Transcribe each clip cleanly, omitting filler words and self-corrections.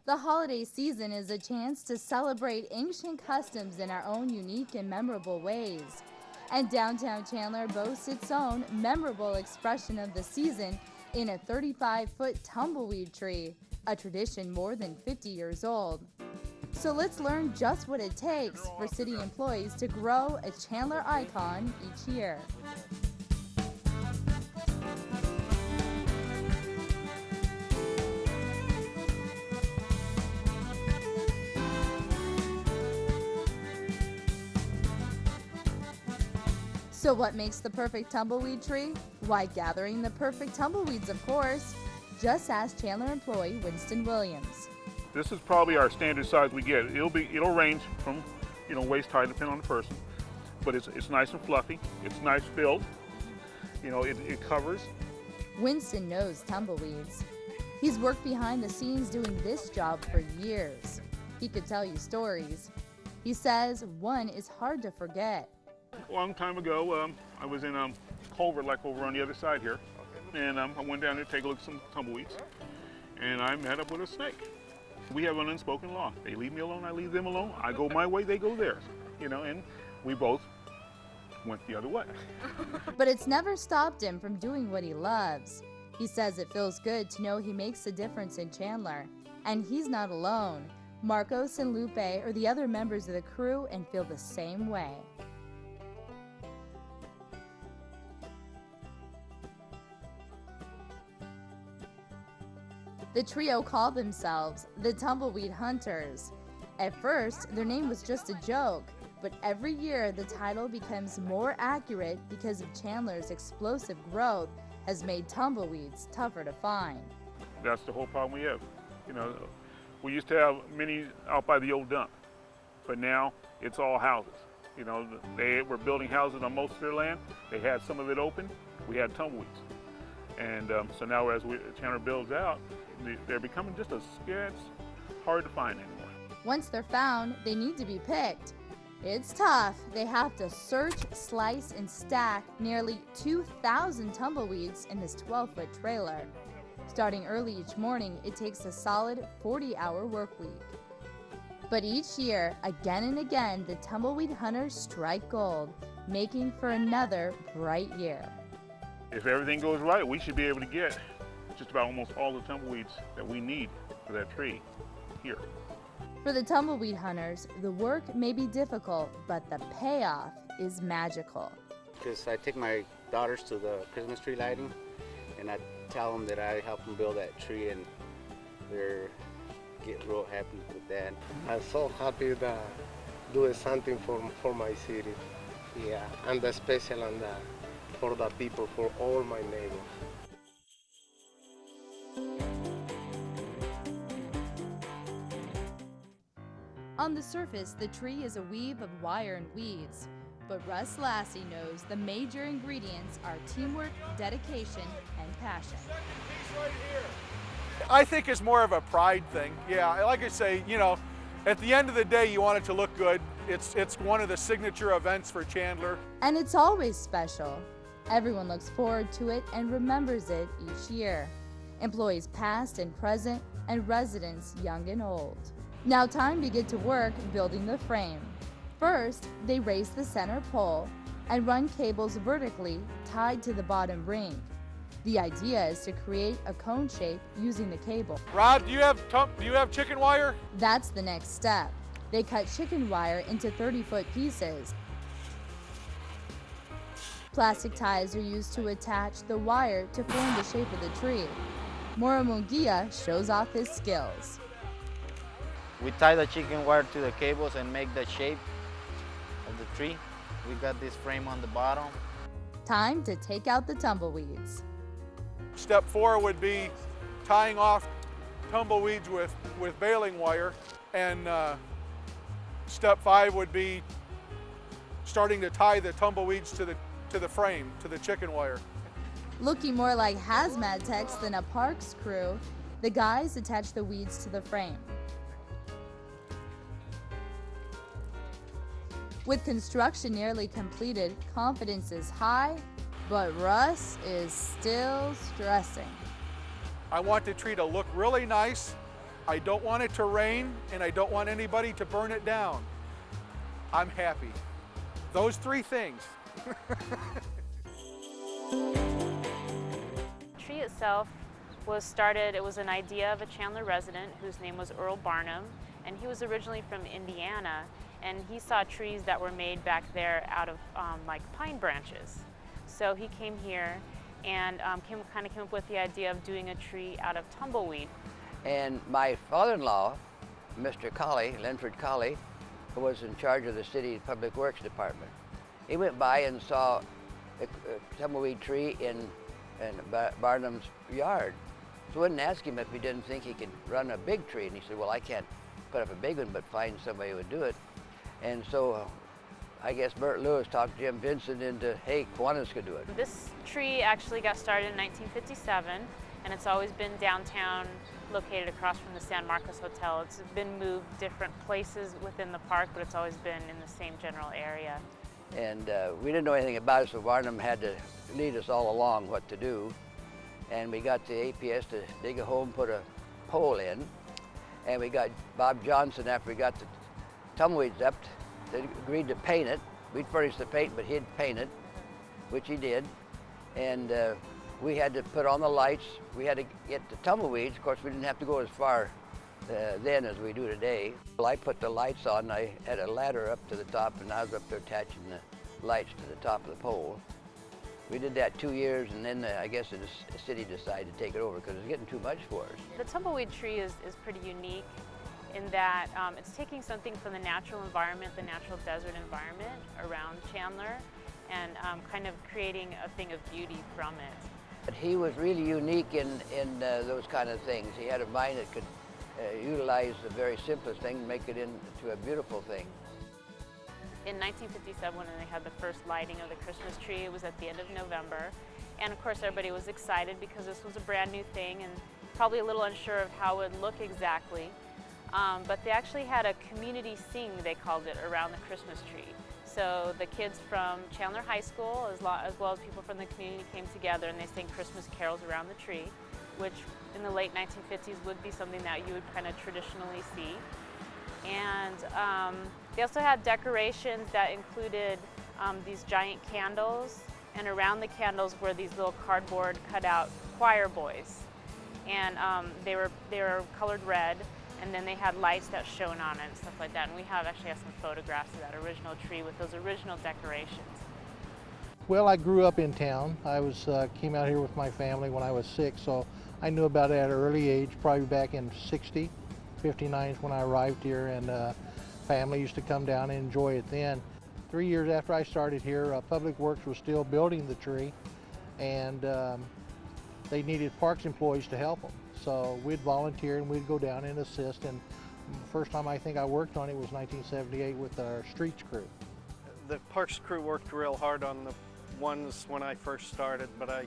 The holiday season is a chance to celebrate ancient customs in our own unique and memorable ways. And downtown Chandler boasts its own memorable expression of the season in a 35-foot tumbleweed tree, a tradition more than 50 years old. So let's learn just what it takes for city employees to grow a Chandler icon each year. So what makes the perfect tumbleweed tree? Why, gathering the perfect tumbleweeds, of course. Just ask Chandler employee Winston Williams. This is probably our standard size we get. It'll range from, waist high depending on the person, but it's nice and fluffy. It's nice filled. It covers. Winston knows tumbleweeds. He's worked behind the scenes doing this job for years. He could tell you stories. He says one is hard to forget. A long time ago, I was in culvert like over on the other side here, and I went down there to take a look at some tumbleweeds, and I met up with a snake. We have an unspoken law. They leave me alone, I leave them alone. I go my way, they go theirs, and we both went the other way. But it's never stopped him from doing what he loves. He says it feels good to know he makes a difference in Chandler. And he's not alone. Marcos and Lupe are the other members of the crew and feel the same way. The trio called themselves the Tumbleweed Hunters. At first, their name was just a joke, but every year the title becomes more accurate because of Chandler's explosive growth has made tumbleweeds tougher to find. That's the whole problem we have. We used to have many out by the old dump, but now it's all houses. They were building houses on most of their land. They had some of it open. We had tumbleweeds. And so now as Chandler builds out, they're becoming just it's hard to find anymore. Once they're found, they need to be picked. It's tough. They have to search, slice, and stack nearly 2,000 tumbleweeds in this 12-foot trailer. Starting early each morning, it takes a solid 40-hour work week. But each year, again and again, the tumbleweed hunters strike gold, making for another bright year. If everything goes right, we should be able to get just about almost all the tumbleweeds that we need for that tree here. For the tumbleweed hunters, the work may be difficult, but the payoff is magical. Because I take my daughters to the Christmas tree lighting, and I tell them that I helped them build that tree, and they get real happy with that. I'm so happy that doing something for my city. Yeah, and especially for the people, for all my neighbors. On the surface, the tree is a weave of wire and weeds, but Russ Lassie knows the major ingredients are teamwork, dedication, and passion. I think it's more of a pride thing. Yeah, like I say, at the end of the day, you want it to look good. It's one of the signature events for Chandler. And it's always special. Everyone looks forward to it and remembers it each year. Employees past and present, and residents young and old. Now time to get to work building the frame. First, they raise the center pole and run cables vertically tied to the bottom ring. The idea is to create a cone shape using the cable. Rob, do you have chicken wire? That's the next step. They cut chicken wire into 30-foot pieces. Plastic ties are used to attach the wire to form the shape of the tree. Mora Munguia shows off his skills. We tie the chicken wire to the cables and make the shape of the tree. We got this frame on the bottom. Time to take out the tumbleweeds. Step 4 would be tying off tumbleweeds with baling wire, and step 5 would be starting to tie the tumbleweeds to the frame, to the chicken wire. Looking more like hazmat techs than a parks crew, the guys attach the weeds to the frame. With construction nearly completed, confidence is high, but Russ is still stressing. I want the tree to look really nice I don't want it to rain, and I don't want anybody to burn it down. I'm happy. Those three things. The tree itself was started, it was an idea of a Chandler resident whose name was Earl Barnum, and he was originally from Indiana, and he saw trees that were made back there out of like pine branches. So he came here and came up with the idea of doing a tree out of tumbleweed. And my father-in-law, Mr. Colley, Linford Colley, who was in charge of the city public works department, he went by and saw a tumbleweed tree in Barnum's yard. So I wouldn't ask him if he didn't think he could run a big tree, and he said, well, I can't put up a big one, but find somebody who would do it. And so I guess Bert Lewis talked Jim Vincent into, hey, Kiwanis could do it. This tree actually got started in 1957, and it's always been downtown, located across from the San Marcos Hotel. It's been moved different places within the park, but it's always been in the same general area. And we didn't know anything about it, so Barnum had to lead us all along what to do. And we got the APS to dig a hole and put a pole in. And we got Bob Johnson, after we got the tumbleweeds up, they agreed to paint it. We'd furnish the paint, but he'd paint it, which he did. And we had to put on the lights. We had to get the tumbleweeds. Of course, we didn't have to go as far then as we do today. Well, I put the lights on. I had a ladder up to the top, and I was up there attaching the lights to the top of the pole. We did that 2 years, and then I guess the city decided to take it over because it was getting too much for us. The tumbleweed tree is pretty unique in that it's taking something from the natural environment, the natural desert environment around Chandler, and kind of creating a thing of beauty from it. But he was really unique in those kind of things. He had a mind that could utilize the very simplest thing and make it into a beautiful thing. In 1957, when they had the first lighting of the Christmas tree, it was at the end of November. And of course, everybody was excited because this was a brand new thing and probably a little unsure of how it would look exactly. But they actually had a community sing, they called it, around the Christmas tree. So the kids from Chandler High School, as well as people from the community, came together and they sang Christmas carols around the tree, which in the late 1950s would be something that you would kind of traditionally see. And they also had decorations that included these giant candles, and around the candles were these little cardboard cutout choir boys. And they were colored red, and then they had lights that shone on it and stuff like that. And we actually have some photographs of that original tree with those original decorations. Well, I grew up in town. I came out here with my family when I was 6, so I knew about it at an early age, probably back in 60, 59 is when I arrived here, and family used to come down and enjoy it then. 3 years after I started here, Public Works was still building the tree, and they needed parks employees to help them. So we'd volunteer and we'd go down and assist, and the first time I think I worked on it was 1978 with our streets crew. The parks crew worked real hard on the ones when I first started, but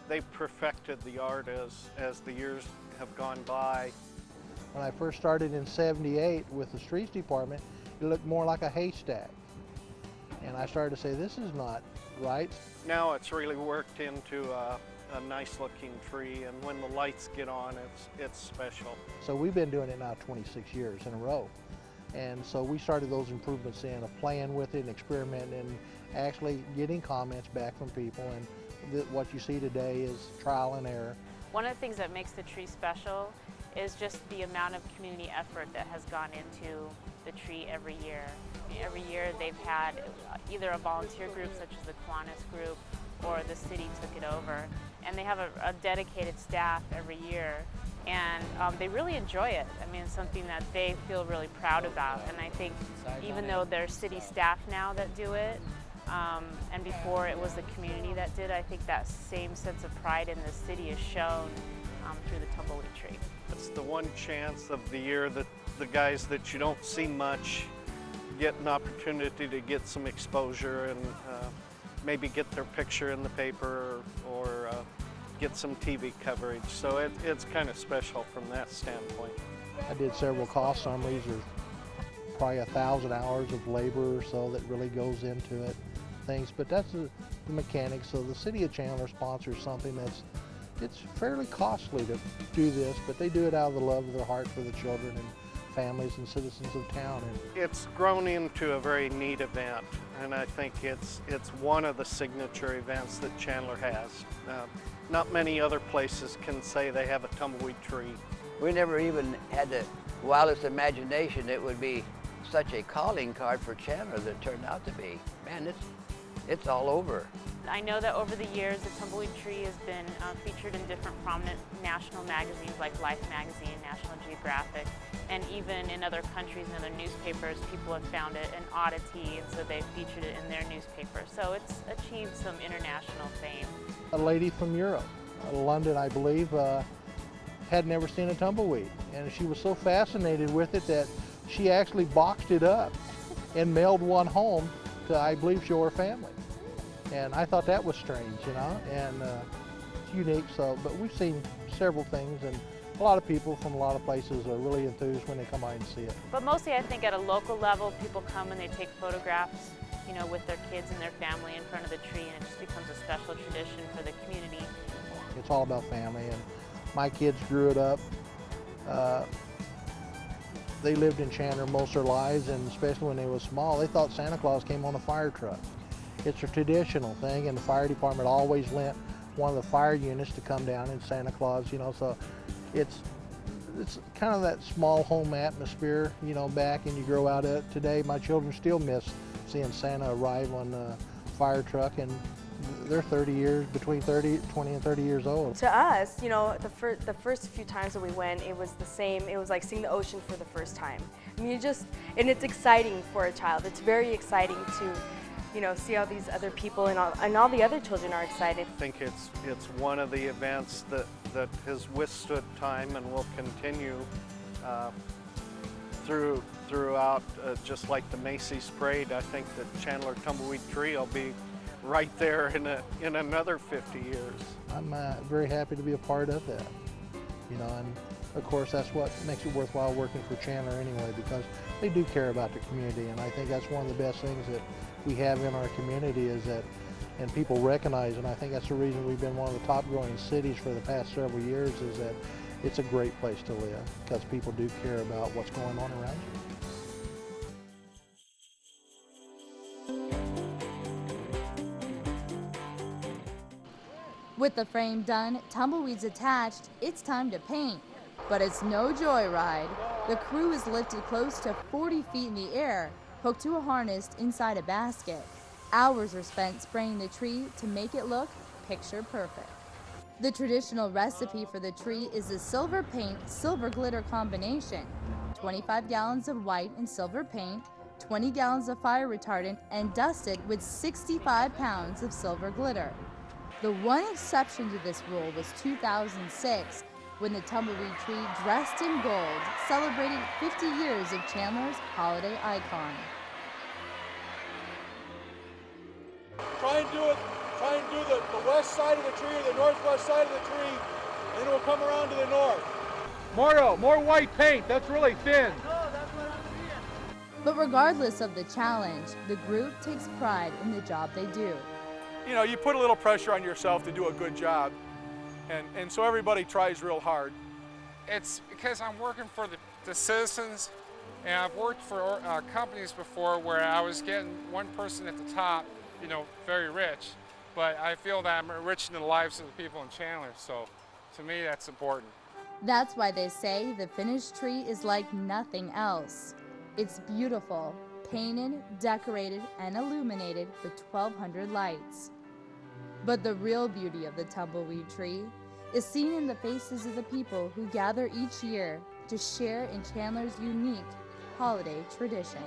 they perfected the art as the years have gone by. When I first started in '78 with the streets department, it looked more like a haystack. And I started to say, this is not right. Now it's really worked into a nice looking tree, and when the lights get on, it's special. So we've been doing it now 26 years in a row. And so we started those improvements in, playing with it and experimenting and actually getting comments back from people. And what you see today is trial and error. One of the things that makes the tree special is just the amount of community effort that has gone into the tree every year. Every year they've had either a volunteer group such as the Kiwanis group or the city took it over. And they have a dedicated staff every year, and they really enjoy it. I mean, it's something that they feel really proud about. And I think even though they're city staff now that do it, and before it was the community that did, I think that same sense of pride in the city is shown through the tumbleweed tree. It's the one chance of the year that the guys that you don't see much get an opportunity to get some exposure and maybe get their picture in the paper or get some TV coverage. So it's kind of special from that standpoint. I did several cost summaries. There's probably 1,000 hours of labor or so that really goes into it, things. But that's the mechanics. So the city of Chandler sponsors something that's it's fairly costly to do this, but they do it out of the love of their heart for the children and families and citizens of town. And it's grown into a very neat event, and I think it's one of the signature events that Chandler has. Not many other places can say they have a tumbleweed tree. We never even had the wildest imagination it would be such a calling card for Chandler that it turned out to be. Man, it's all over. I know that over the years, the tumbleweed tree has been featured in different prominent national magazines like Life magazine, National Geographic, and even in other countries and other newspapers, people have found it an oddity, and so they've featured it in their newspaper. So it's achieved some international fame. a lady from Europe, London, I believe, had never seen a tumbleweed, and she was so fascinated with it that she actually boxed it up and mailed one home to, I believe, show her family. And I thought that was strange, you know, and it's unique. So, but we've seen several things, and a lot of people from a lot of places are really enthused when they come out and see it. But mostly, I think at a local level, people come and they take photographs, you know, with their kids and their family in front of the tree, and it just becomes a special tradition for the community. It's all about family, and my kids grew it up. They lived in Chandler most of their lives, and especially when they were small, they thought Santa Claus came on a fire truck. It's a traditional thing, and the fire department always lent one of the fire units to come down in Santa Claus, you know, so it's kind of that small home atmosphere, you know, back, and you grow out of it. Today, my children still miss seeing Santa arrive on a fire truck, and they're 30 years, between 20 and 30 years old. To us, you know, the first few times that we went, it was the same. It was like seeing the ocean for the first time. I mean, and it's exciting for a child. It's very exciting to, you know, see all these other people, and all the other children are excited. I think it's one of the events that has withstood time and will continue throughout, just like the Macy's Parade. I think the Chandler Tumbleweed Tree will be right there in another 50 years. I'm very happy to be a part of that, you know, and of course that's what makes it worthwhile working for Chandler anyway, because they do care about the community, and I think that's one of the best things that we have in our community is that, and people recognize, and I think that's the reason we've been one of the top growing cities for the past several years, is that it's a great place to live because people do care about what's going on around you. With the frame done, tumbleweeds attached, it's time to paint. But it's no joyride. The crew is lifted close to 40 feet in the air, hooked to a harness inside a basket. Hours are spent spraying the tree to make it look picture perfect. The traditional recipe for the tree is a silver paint, silver glitter combination. 25 gallons of white and silver paint, 20 gallons of fire retardant, and dusted with 65 pounds of silver glitter. The one exception to this rule was 2006, when the tumbleweed tree, dressed in gold, celebrated 50 years of Chandler's holiday icon. Try and do the west side of the tree or the northwest side of the tree, and it will come around to the north. More white paint, that's really thin. But regardless of the challenge, the group takes pride in the job they do. You know, you put a little pressure on yourself to do a good job, and so everybody tries real hard. It's because I'm working for the citizens, and I've worked for companies before where I was getting one person at the top, you know, very rich, but I feel that I'm enriching the lives of the people in Chandler, so to me that's important. That's why they say the finished tree is like nothing else. It's beautiful, painted, decorated, and illuminated with 1,200 lights. But the real beauty of the tumbleweed tree is seen in the faces of the people who gather each year to share in Chandler's unique holiday tradition.